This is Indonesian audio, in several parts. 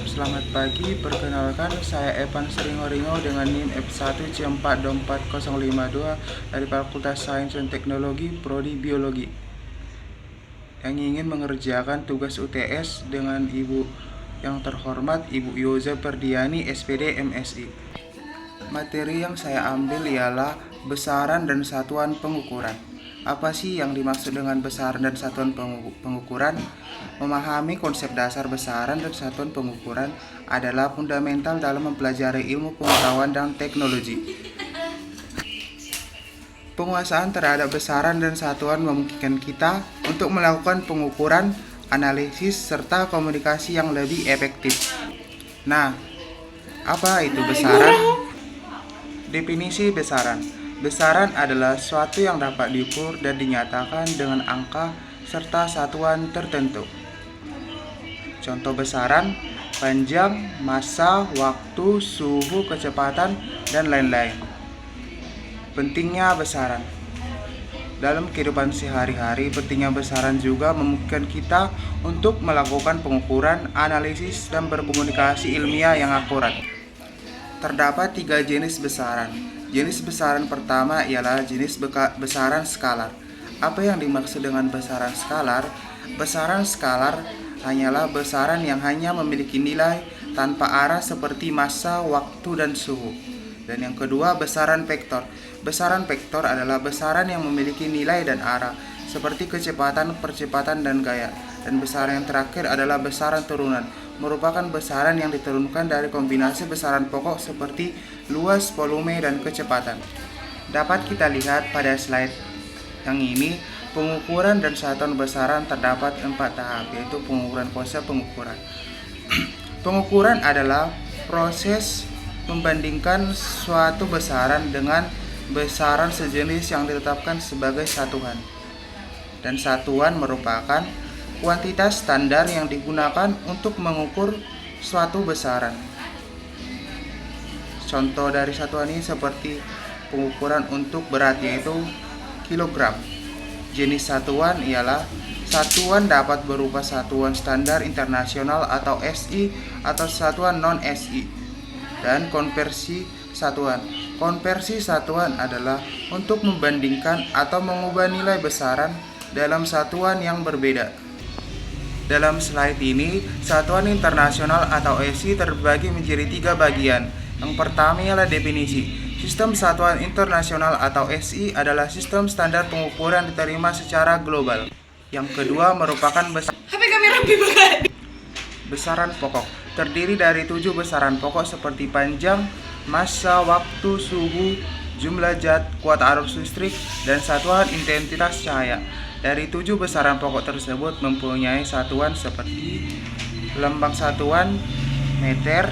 Selamat pagi, perkenalkan saya Evan Seringoringo dengan NIM F1C4244052 dari Fakultas Sains dan Teknologi Prodi Biologi yang ingin mengerjakan tugas UTS dengan Ibu yang terhormat Ibu Yoza Perdiani SPD MSI. Materi yang saya ambil ialah besaran dan satuan pengukuran. Apa sih yang dimaksud dengan besaran dan satuan pengukuran? Memahami konsep dasar besaran dan satuan pengukuran adalah fundamental dalam mempelajari ilmu pengetahuan dan teknologi. Penguasaan terhadap besaran dan satuan memungkinkan kita untuk melakukan pengukuran, analisis, serta komunikasi yang lebih efektif. Nah, apa itu besaran? Definisi besaran. Besaran adalah suatu yang dapat diukur dan dinyatakan dengan angka serta satuan tertentu. Contoh besaran: panjang, massa, waktu, suhu, kecepatan, dan lain-lain. Pentingnya besaran. Dalam kehidupan sehari-hari, pentingnya besaran juga memungkinkan kita untuk melakukan pengukuran, analisis, dan berkomunikasi ilmiah yang akurat. Terdapat 3 jenis besaran. Jenis besaran pertama ialah jenis besaran skalar. Apa yang dimaksud dengan besaran skalar? Besaran skalar hanyalah besaran yang hanya memiliki nilai tanpa arah seperti massa, waktu, dan suhu. Dan yang kedua, besaran vektor. Besaran vektor adalah besaran yang memiliki nilai dan arah seperti kecepatan, percepatan, dan gaya. Dan besaran yang terakhir adalah besaran turunan, merupakan besaran yang diturunkan dari kombinasi besaran pokok seperti luas, volume, dan kecepatan. Dapat kita lihat pada slide yang ini, pengukuran dan satuan besaran terdapat 4 tahap, yaitu pengukuran konsep pengukuran. Pengukuran adalah proses membandingkan suatu besaran dengan besaran sejenis yang ditetapkan sebagai satuan. Dan satuan merupakan kuantitas standar yang digunakan untuk mengukur suatu besaran. Contoh dari satuan ini seperti pengukuran untuk berat, yaitu kilogram. Jenis satuan ialah satuan dapat berupa satuan standar internasional atau SI atau satuan non-SI. Dan konversi satuan. Konversi satuan adalah untuk membandingkan atau mengubah nilai besaran dalam satuan yang berbeda. Dalam slide ini, satuan internasional atau SI terbagi menjadi 3 bagian. Yang pertama ialah definisi. Sistem satuan internasional atau SI adalah sistem standar pengukuran diterima secara global. Yang kedua merupakan besaran pokok. Terdiri dari 7 besaran pokok seperti panjang, massa, waktu, suhu, jumlah zat, kuat arus listrik, dan satuan intensitas cahaya. Dari 7 besaran pokok tersebut mempunyai satuan seperti lambang satuan meter,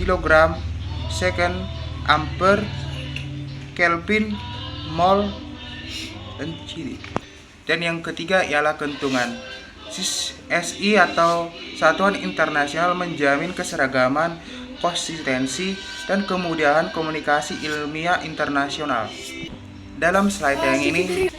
kilogram, second, ampere, kelvin, mol, dan cili. Dan yang ketiga ialah kentungan. SI atau Satuan Internasional menjamin keseragaman, konsistensi, dan kemudahan komunikasi ilmiah internasional. Dalam slide yang ini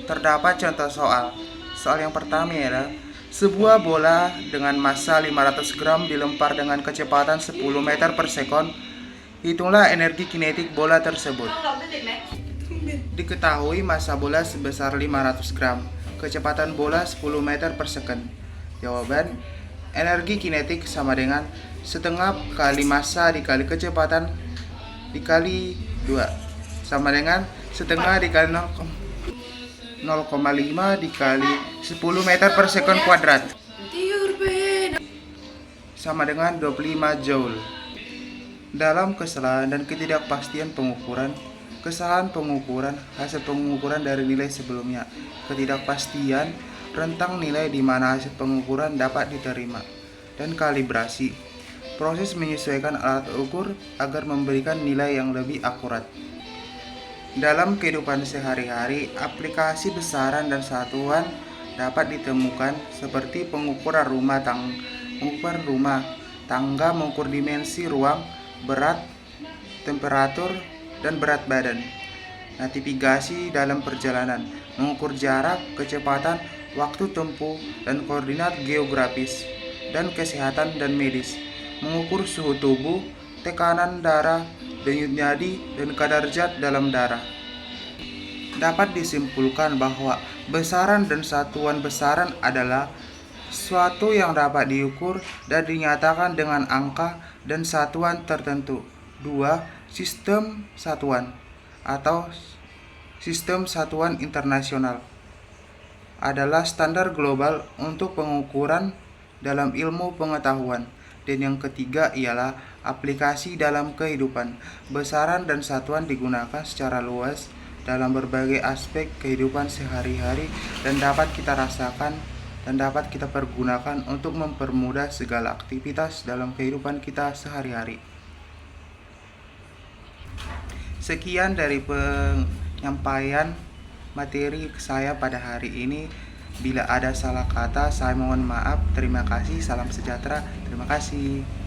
terdapat contoh soal. Soal yang pertama adalah sebuah bola dengan massa 500 gram dilempar dengan kecepatan 10 meter per sekon. Hitunglah energi kinetik bola tersebut. Diketahui massa bola sebesar 500 gram, kecepatan bola 10 meter per second. Jawaban, energi kinetik sama dengan setengah kali massa dikali kecepatan dikali 2 sama dengan setengah dikali 0,5 dikali 10 meter per second kuadrat sama dengan 25 joule. Dalam kesalahan dan ketidakpastian pengukuran, kesalahan pengukuran, hasil pengukuran dari nilai sebelumnya, ketidakpastian, rentang nilai di mana hasil pengukuran dapat diterima, dan kalibrasi, proses menyesuaikan alat ukur agar memberikan nilai yang lebih akurat. Dalam kehidupan sehari-hari, aplikasi besaran dan satuan dapat ditemukan seperti pengukuran rumah tangga, mengukur dimensi ruang, berat, temperatur, dan berat badan. Navigasi dalam perjalanan, mengukur jarak, kecepatan, waktu tempuh, dan koordinat geografis, dan kesehatan dan medis. mengukur suhu tubuh, tekanan darah, denyut nadi, dan kadar zat dalam darah. Dapat disimpulkan bahwa besaran dan satuan besaran adalah suatu yang dapat diukur dan dinyatakan dengan angka dan satuan tertentu. 2. Sistem satuan atau sistem satuan internasional adalah standar global untuk pengukuran dalam ilmu pengetahuan. Dan yang ketiga ialah aplikasi dalam kehidupan. Besaran dan satuan digunakan secara luas dalam berbagai aspek kehidupan sehari-hari dan dapat kita rasakan dan dapat kita pergunakan untuk mempermudah segala aktivitas dalam kehidupan kita sehari-hari. Sekian dari penyampaian materi saya pada hari ini. Bila ada salah kata, saya mohon maaf. Terima kasih. Salam sejahtera. Terima kasih.